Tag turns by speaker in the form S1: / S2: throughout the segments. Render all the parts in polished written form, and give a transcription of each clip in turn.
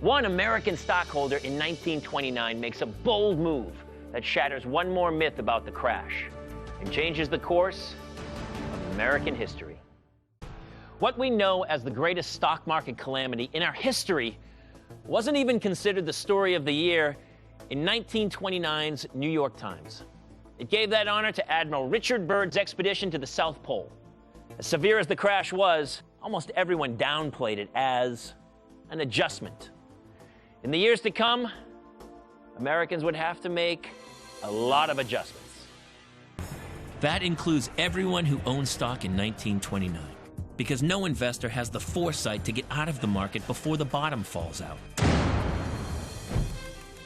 S1: One American stockholder in 1929 makes a bold move that shatters one more myth about the crash and changes the course of American history. What we know as the greatest stock market calamity in our history wasn't even considered the story of the year in 1929's New York Times. It gave that honor to Admiral Richard Byrd's expedition to the South Pole. As severe as the crash was, almost everyone downplayed it as an adjustment. In the years to come, Americans would have to make a lot of adjustments.
S2: That includes everyone who owned stock in 1929, because no investor has the foresight to get out of the market before the bottom falls out.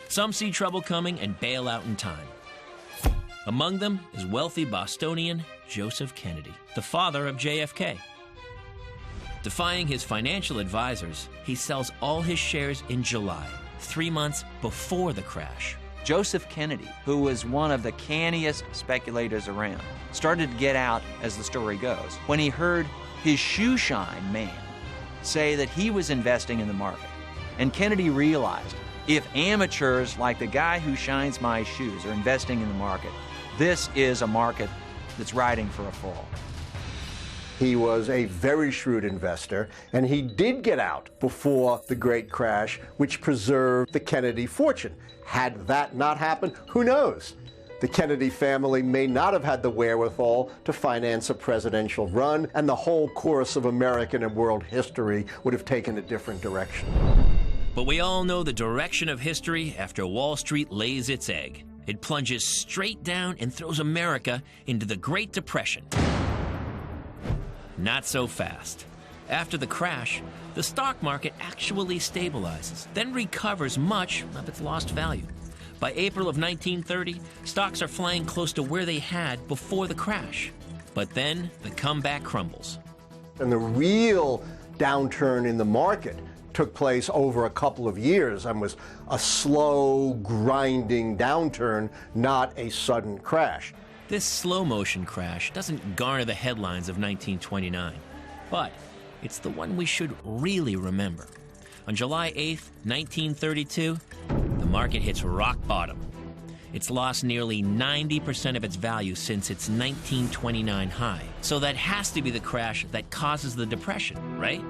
S2: Some see trouble coming and bail out in time. Among them is wealthy Bostonian Joseph Kennedy, the father of JFK. Defying his financial advisors, he sells all his shares in July, 3 months before the crash.
S3: Joseph Kennedy, who was one of the canniest speculators around, started to get out as the story goes when he heard his shoe shine man say that he was investing in the market. And Kennedy realized, if amateurs like the guy who shines my shoes are investing in the market, this is a market that's riding for a fall.
S4: He was a very shrewd investor, and he did get out before the great crash, which preserved the Kennedy fortune. Had that not happened, who knows? The Kennedy family may not have had the wherewithal to finance a presidential run, and the whole course of American and world history would have taken a different direction.
S2: But we all know the direction of history after Wall Street lays its egg. It plunges straight down and throws America into the Great Depression. Not so fast. After the crash, the stock market actually stabilizes, then recovers much of its lost value. By April of 1930, stocks are flying close to where they had before the crash. But then the comeback crumbles.
S4: And the real downturn in the market took place over a couple of years and was a slow, grinding downturn, not a sudden crash.
S2: This slow-motion crash doesn't garner the headlines of 1929, but it's the one we should really remember. On July 8th, 1932, the market hits rock bottom. It's lost nearly 90% of its value since its 1929 high. So that has to be the crash that causes the depression, right?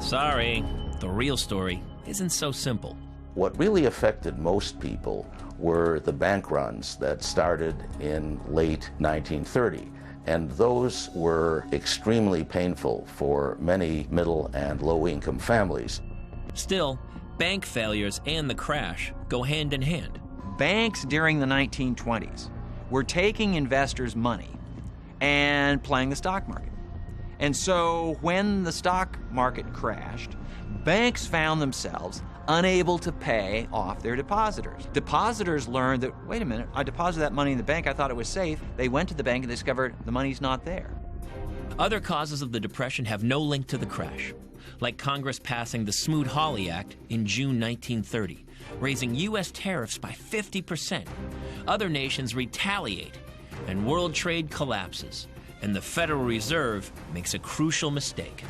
S2: Sorry, the real story isn't so simple.
S5: What really affected most people were the bank runs that started in late 1930. And those were extremely painful for many middle and low-income families.
S2: Still, bank failures and the crash go hand in hand.
S3: Banks during the 1920s were taking investors' money and playing the stock market. And so when the stock market crashed, banks found themselves unable to pay off their depositors. Depositors learned that, wait a minute, I deposited that money in the bank, I thought it was safe. They went to the bank and discovered the money's not there.
S2: Other causes of the Depression have no link to the crash, like Congress passing the Smoot-Hawley Act in June 1930, raising U.S. tariffs by 50%. Other nations retaliate, and world trade collapses, and the Federal Reserve makes a crucial mistake.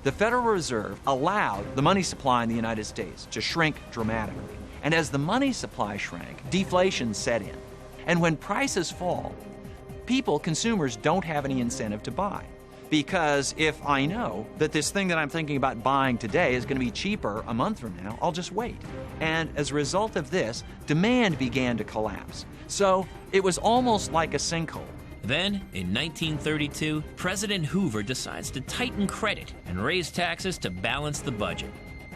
S3: The Federal Reserve allowed the money supply in the United States to shrink dramatically. And as the money supply shrank, deflation set in. And when prices fall, people, consumers, don't have any incentive to buy. Because if I know that this thing that I'm thinking about buying today is going to be cheaper a month from now, I'll just wait. And as a result of this, demand began to collapse. So it was almost like a sinkhole.
S2: Then, in 1932, President Hoover decides to tighten credit and raise taxes to balance the budget,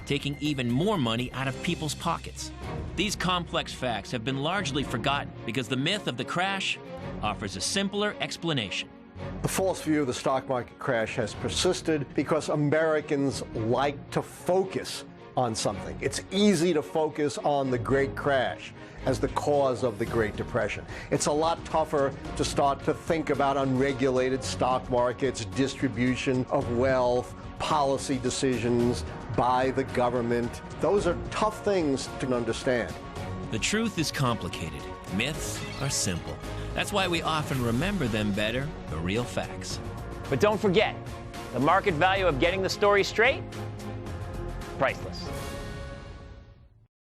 S2: taking even more money out of people's pockets. These complex facts have been largely forgotten because the myth of the crash offers a simpler explanation.
S4: The false view of the stock market crash has persisted because Americans like to focus on something. It's easy to focus on the Great Crash as the cause of the Great Depression. It's a lot tougher to start to think about unregulated stock markets, distribution of wealth, policy decisions by the government. Those are tough things to understand.
S2: The truth is complicated. Myths are simple. That's why we often remember them better, the real facts.
S1: But don't forget, the market value of getting the story straight priceless.